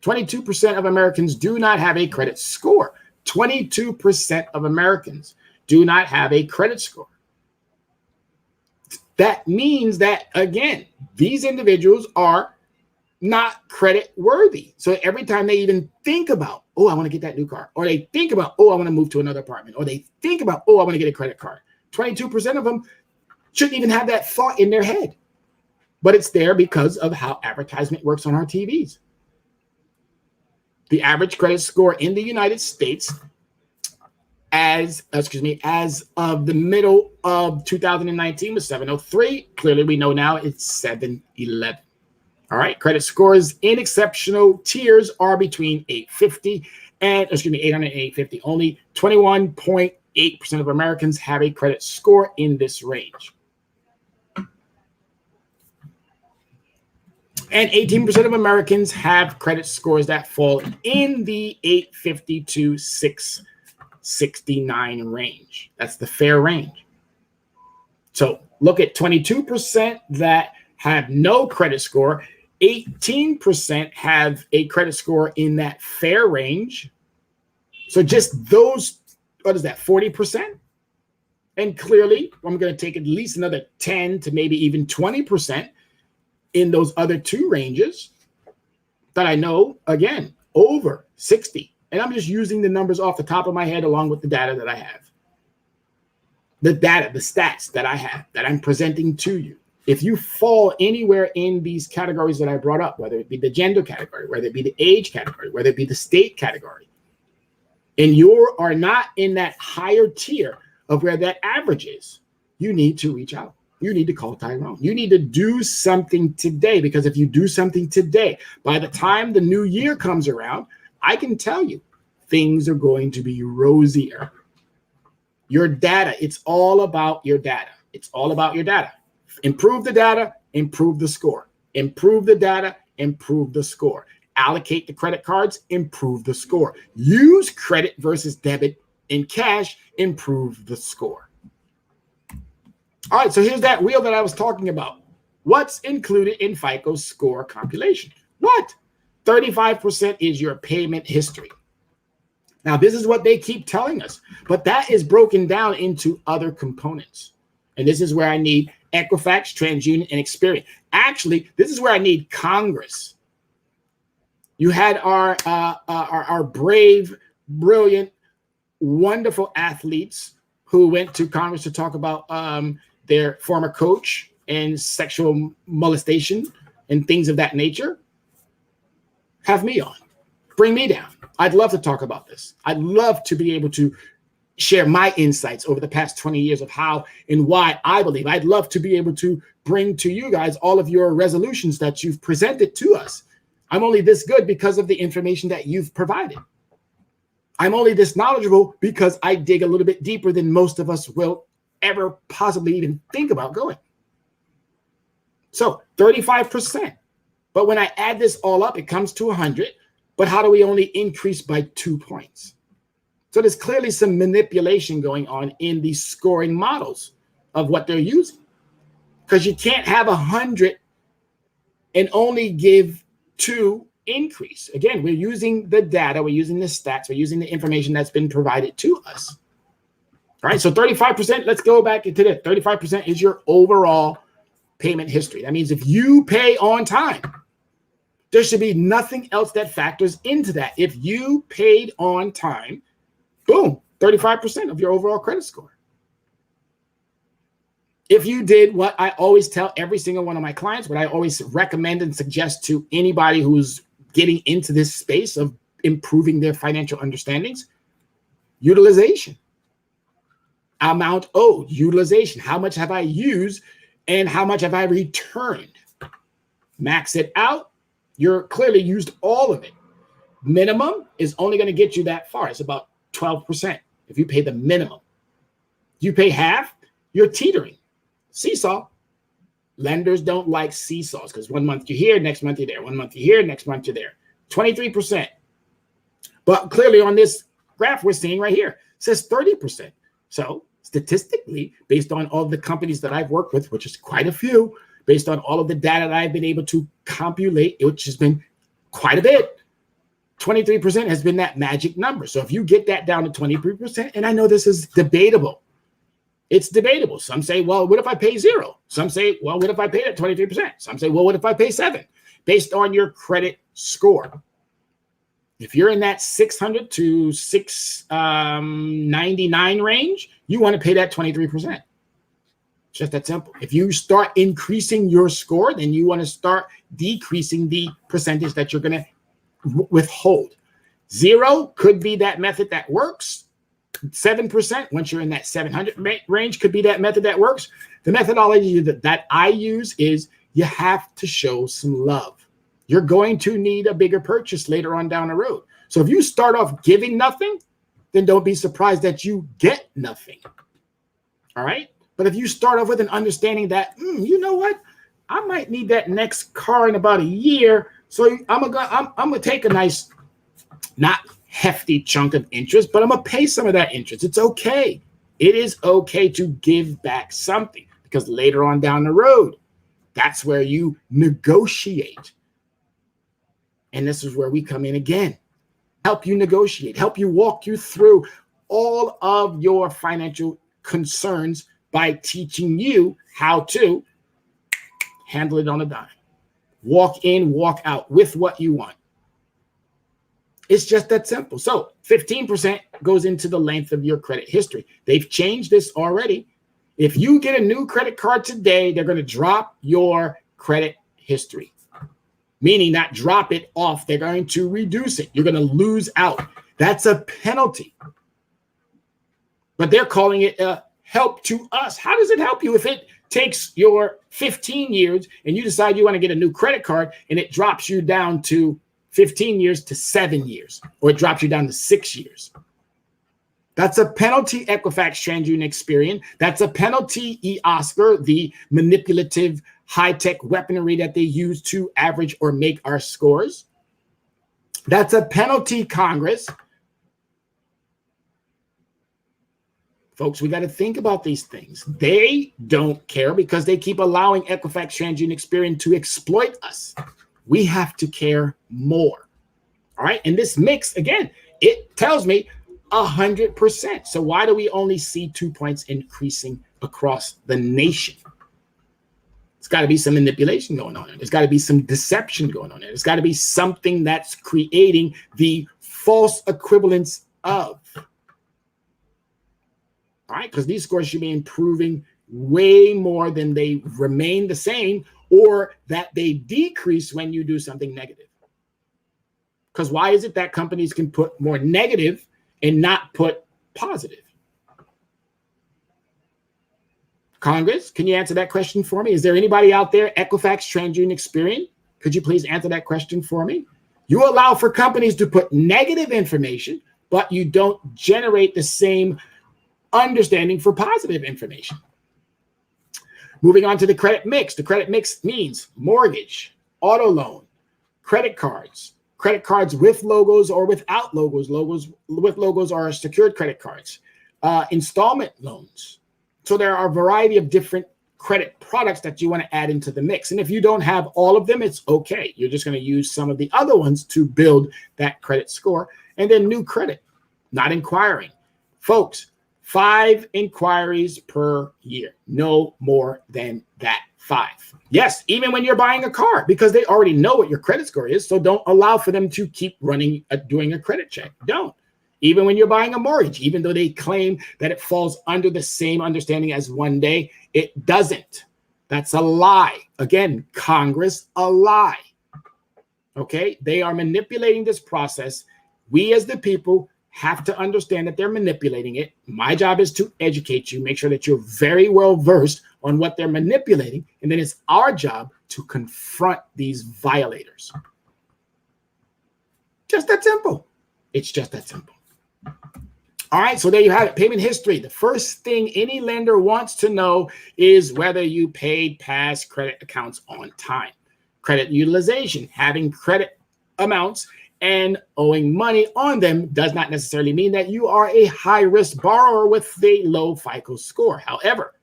22% of Americans do not have a credit score. 22% of Americans do not have a credit score. That means that, again, these individuals are not credit worthy. So every time they even think about, oh, I want to get that new car, or they think about, oh, I want to move to another apartment, or they think about, oh, I want to get a credit card, 22% of them shouldn't even have that thought in their head. But it's there because of how advertisement works on our TVs. The average credit score in the United States as of the middle of 2019 was 703. Clearly, we know now it's 711. All right, credit scores in exceptional tiers are between 800 and 850. Only 21.8% of Americans have a credit score in this range. And 18% of Americans have credit scores that fall in the 850 to 669 range. That's the fair range. So look at 22% that have no credit score. 18% have a credit score in that fair range. So just those, what is that, 40%? And clearly, I'm going to take at least another 10 to maybe even 20% in those other two ranges that I know, again, over 60. And I'm just using the numbers off the top of my head along with the data that I have. The data, the stats that I have, that I'm presenting to you. If you fall anywhere in these categories that I brought up, whether it be the gender category, whether it be the age category, whether it be the state category, and you are not in that higher tier of where that average is, you need to reach out. You need to call Tyrone. You need to do something today, because if you do something today, by the time the new year comes around, I can tell you things are going to be rosier. Your data, it's all about your data. It's all about your data. Improve the data, improve the score. Improve the data, improve the score. Allocate the credit cards, improve the score. Use credit versus debit in cash, improve the score. All right, so here's that wheel that I was talking about. What's included in FICO Score compilation? What? 35% is your payment history. Now, this is what they keep telling us, but that is broken down into other components. And this is where I need Equifax, TransUnion, and Experian. Actually, this is where I need Congress. You had our brave, brilliant, wonderful athletes who went to Congress to talk about their former coach and sexual molestation and things of that nature. Have me on. Bring me down. I'd love to talk about this. I'd love to be able to share my insights over the past 20 years of how and why I believe. I'd love to be able to bring to you guys all of your resolutions that you've presented to us. I'm only this good because of the information that you've provided. I'm only this knowledgeable because I dig a little bit deeper than most of us will ever possibly even think about going. So 35%. But when I add this all up, it comes to 100. But how do we only increase by 2 points? So there's clearly some manipulation going on in the scoring models of what they're using. Because you can't have 100 and only give 2 increase. Again, we're using the data, we're using the stats, we're using the information that's been provided to us. All right, so 35%, let's go back into that. 35% is your overall payment history. That means if you pay on time, there should be nothing else that factors into that. If you paid on time, boom, 35% of your overall credit score. If you did what I always tell every single one of my clients, what I always recommend and suggest to anybody who's getting into this space of improving their financial understandings, utilization, amount owed, utilization, how much have I used and how much have I returned? Max it out. You're clearly used all of it. Minimum is only going to get you that far. It's about 12% if you pay the minimum. You pay half, you're teetering. Seesaw. Lenders don't like seesaws because 1 month you're here, next month you're there. 1 month you're here, next month you're there. 23%. But clearly on this graph we're seeing right here, it says 30%. So statistically, based on all the companies that I've worked with, which is quite a few, based on all of the data that I've been able to compilate, which has been quite a bit, 23% has been that magic number. So if you get that down to 23%, and I know this is debatable, it's debatable. Some say, well, what if I pay 0? Some say, well, what if I pay at 23%? Some say, well, what if I pay 7? Based on your credit score. If you're in that 600 to 699 range, you want to pay that 23%. Just that simple. If you start increasing your score, then you want to start decreasing the percentage that you're going to withhold. 0 could be that method that works. 7%, once you're in that 700 range, could be that method that works. The methodology that I use is you have to show some love. You're going to need a bigger purchase later on down the road. So if you start off giving nothing, then don't be surprised that you get nothing. All right? But if you start off with an understanding that, you know what? I might need that next car in about a year. So I'm gonna take a nice, not hefty chunk of interest, but I'm gonna pay some of that interest. It's okay. It is okay to give back something because later on down the road, that's where you negotiate. And this is where we come in again. Help you negotiate, help you walk you through all of your financial concerns by teaching you how to handle it on a dime. Walk in, walk out with what you want. It's just that simple. So 15% goes into the length of your credit history. They've changed this already. If you get a new credit card today, they're going to drop your credit history. Meaning not drop it off. They're going to reduce it. You're going to lose out. That's a penalty. But they're calling it a help to us. How does it help you if it takes your 15 years and you decide you want to get a new credit card and it drops you down to 15 years to 7 years, or it drops you down to 6 years? That's a penalty, Equifax, TransUnion, Experian. That's a penalty, eOscar, the manipulative high-tech weaponry that they use to average or make our scores. That's a penalty, Congress. Folks, we got to think about these things. They don't care because they keep allowing Equifax, TransUnion, Experian to exploit us. We have to care more. All right. And this mix, again, It tells me 100%. So why do we only see 2 points increasing across the nation? There's got to be some manipulation going on there. There's got to be some deception going on there. There's got to be something that's creating the false equivalence of. All right, because these scores should be improving way more than they remain the same, or that they decrease when you do something negative. Because why is it that companies can put more negative and not put positive? Congress, can you answer that question for me? Is there anybody out there, Equifax, TransUnion, Experian? Could you please answer that question for me? You allow for companies to put negative information, but you don't generate the same understanding for positive information. Moving on to the credit mix. The credit mix means mortgage, auto loan, credit cards with logos or without logos. Logos with logos are secured credit cards, installment loans. So there are a variety of different credit products that you want to add into the mix. And if you don't have all of them, it's okay. You're just going to use some of the other ones to build that credit score. And then new credit, not inquiring. Folks, 5 inquiries per year, no more than that. 5. Yes, even when you're buying a car, because they already know what your credit score is. So don't allow for them to keep doing a credit check. Don't. Even when you're buying a mortgage, even though they claim that it falls under the same understanding as one day, it doesn't. That's a lie. Again, Congress, a lie. Okay? They are manipulating this process. We as the people have to understand that they're manipulating it. My job is to educate you, make sure that you're very well versed on what they're manipulating. And then it's our job to confront these violators. Just that simple. It's just that simple. All right, so there you have it. Payment history. The first thing any lender wants to know is whether you paid past credit accounts on time. Credit utilization, having credit amounts and owing money on them does not necessarily mean that you are a high-risk borrower with a low FICO score. However,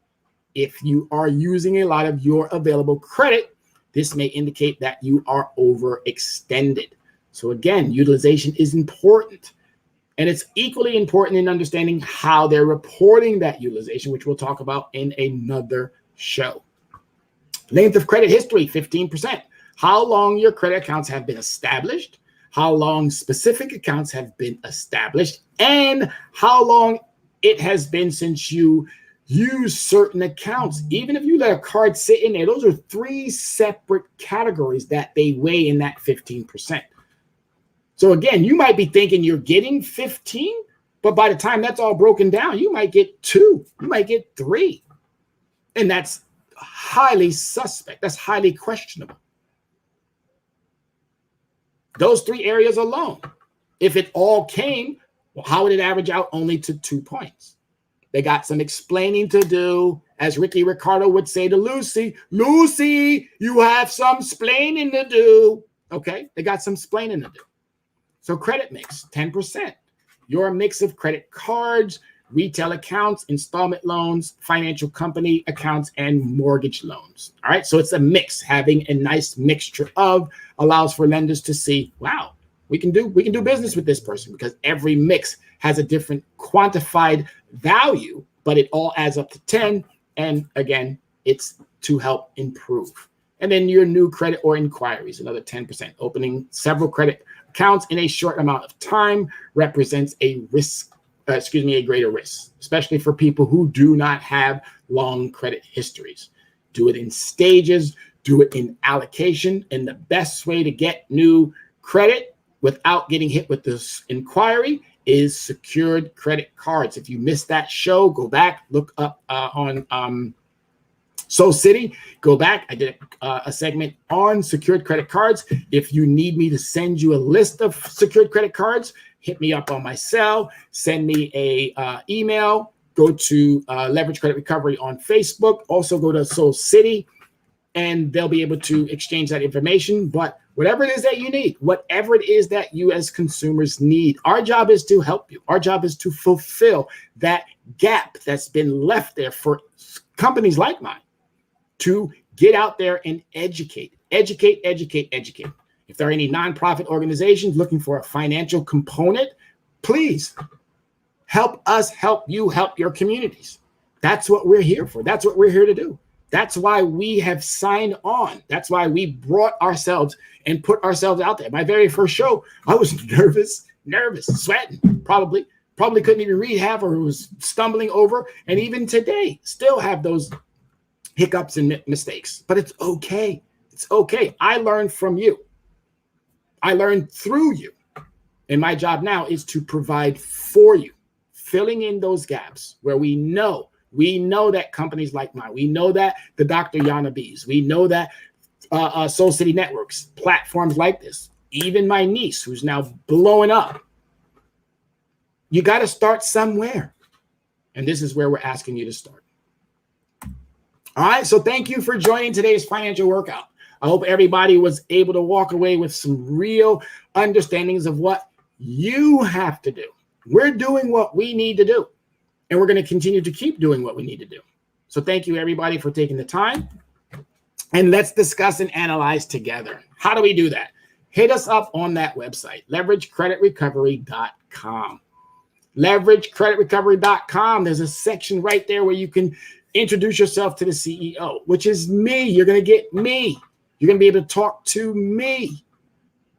if you are using a lot of your available credit, this may indicate that you are overextended. So again, utilization is important. And it's equally important in understanding how they're reporting that utilization, which we'll talk about in another show. Length of credit history, 15%. How long your credit accounts have been established, how long specific accounts have been established, and how long it has been since you use certain accounts. Even if you let a card sit in there, those are 3 separate categories that they weigh in that 15%. So again, you might be thinking you're getting 15, but by the time that's all broken down, you might get 2, you might get 3. And that's highly suspect. That's highly questionable. Those 3 areas alone. If it all came, well, how would it average out only to 2 points? They got some explaining to do. As Ricky Ricardo would say to Lucy, Lucy, you have some splaining to do. Okay, they got some splaining to do. So credit mix, 10%. Your mix of credit cards, retail accounts, installment loans, financial company accounts, and mortgage loans. All right, so it's a mix. Having a nice mixture of allows for lenders to see, wow, we can do business with this person, because every mix has a different quantified value, but it all adds up to 10. And again, it's to help improve. And then your new credit or inquiries, another 10%. Opening several credit accounts in a short amount of time represents a greater risk, especially for people who do not have long credit histories. Do it in stages, do it in allocation. And the best way to get new credit without getting hit with this inquiry is secured credit cards. If you missed that show, go back, look up on Soul City, go back. I did a segment on secured credit cards. If you need me to send you a list of secured credit cards, hit me up on my cell, send me a email, go to Leverage Credit Recovery on Facebook, also go to Soul City, and they'll be able to exchange that information. But whatever it is that you need, whatever it is that you as consumers need, our job is to help you. Our job is to fulfill that gap that's been left there for companies like mine, to get out there and educate. If there are any nonprofit organizations looking for a financial component, please help us help you help your communities. That's what we're here for. That's what we're here to do. That's why we have signed on. That's why we brought ourselves and put ourselves out there. My very first show, I was nervous, sweating, probably couldn't even read half or was stumbling over. And even today, still have those hiccups and mistakes. But it's okay. It's okay. I learned from you. I learned through you. And my job now is to provide for you, filling in those gaps where we know that companies like mine, we know that the Dr. Yana B's, we know that Soul City Networks, platforms like this, even my niece who's now blowing up. You got to start somewhere. And this is where we're asking you to start. All right. So thank you for joining today's financial workout. I hope everybody was able to walk away with some real understandings of what you have to do. We're doing what we need to do. And we're going to continue to keep doing what we need to do. So thank you, everybody, for taking the time. And let's discuss and analyze together. How do we do that? Hit us up on that website, leveragecreditrecovery.com. Leveragecreditrecovery.com. There's a section right there where you can introduce yourself to the CEO, which is me. You're going to get me. You're going to be able to talk to me.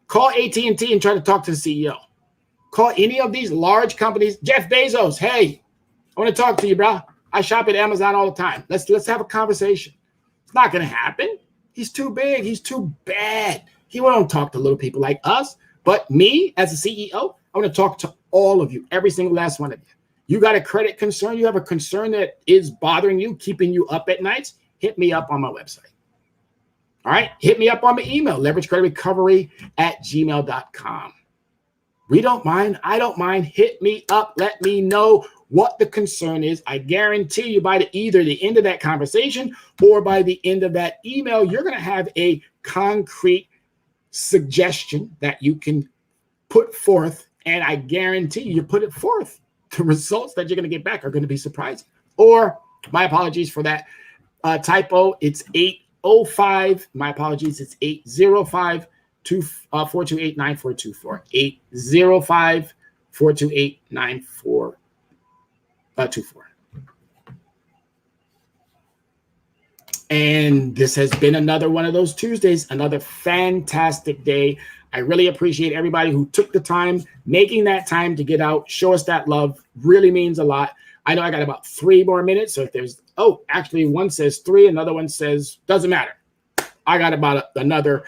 Call AT&T and try to talk to the CEO. Call any of these large companies. Jeff Bezos, hey, I want to talk to you, bro. I shop at Amazon all the time. Let's have a conversation. It's not going to happen. He's too big. He's too bad. He won't talk to little people like us. But me, as a CEO, I want to talk to all of you, every single last one of you. You got a credit concern? You have a concern that is bothering you, keeping you up at nights? Hit me up on my website. All right? Hit me up on my email, leveragecreditrecovery@gmail.com. We don't mind. I don't mind. Hit me up. Let me know what the concern is. I guarantee you by either the end of that conversation or by the end of that email, you're going to have a concrete suggestion that you can put forth. And I guarantee you put it forth. The results that you're going to get back are going to be surprising. Or my apologies for that typo. It's 805. My apologies. It's 805. 428-9424. 805-428-9424. And this has been another one of those Tuesdays, another fantastic day. I really appreciate everybody who took the time, making that time to get out, show us that love. Really means a lot. I know I got about 3 more minutes. So if there's, actually one says 3, another one says, doesn't matter. I got about another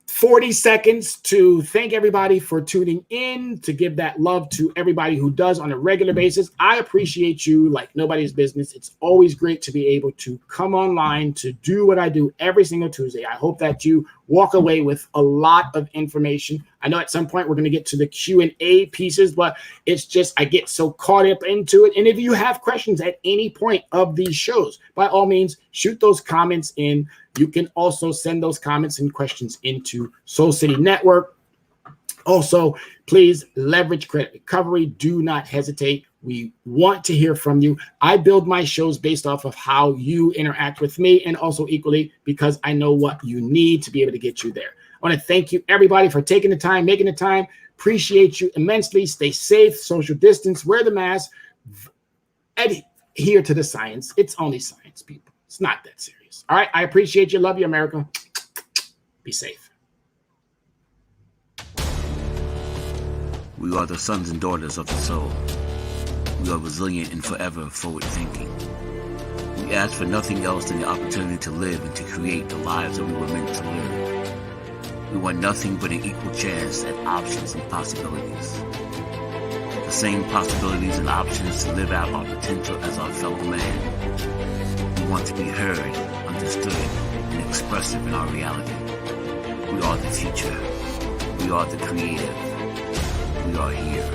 40 seconds to thank everybody for tuning in, to give that love to everybody who does on a regular basis. I appreciate you like nobody's business. It's always great to be able to come online to do what I do every single Tuesday. I hope that you walk away with a lot of information. I know at some point we're going to get to the Q&A pieces, but it's just I get so caught up into it. And if you have questions at any point of these shows, by all means, shoot those comments in. You can also send those comments and questions into Soul City Network. Also, please leverage credit recovery. Do not hesitate. We want to hear from you. I build my shows based off of how you interact with me, and also equally because I know what you need to be able to get you there. I want to thank you, everybody, for taking the time, making the time. Appreciate you immensely. Stay safe, social distance, wear the mask, adhere to the science. It's only science, people. It's not that serious. All right. I appreciate you. Love you, America. Be safe. We are the sons and daughters of the soul. We are resilient and forever forward thinking. We ask for nothing else than the opportunity to live and to create the lives that we were meant to live. We want nothing but an equal chance at options and possibilities. The same possibilities and options to live out our potential as our fellow man. We want to be heard, understood, and expressive in our reality. We are the future. We are the creative. We are here.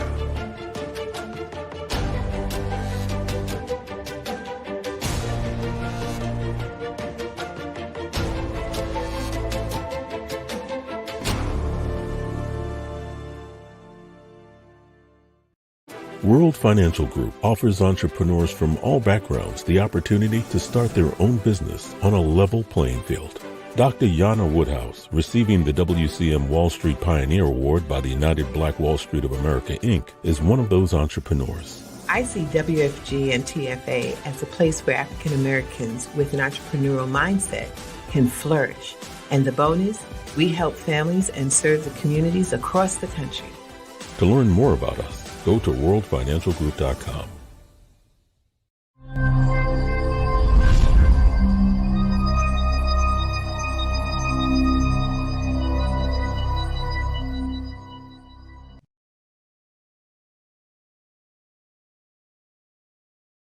World Financial Group offers entrepreneurs from all backgrounds the opportunity to start their own business on a level playing field. Dr. Yana Woodhouse, receiving the WCM Wall Street Pioneer Award by the United Black Wall Street of America, Inc., is one of those entrepreneurs. I see WFG and TFA as a place where African Americans with an entrepreneurial mindset can flourish. And the bonus, we help families and serve the communities across the country. To learn more about us, go to worldfinancialgroup.com.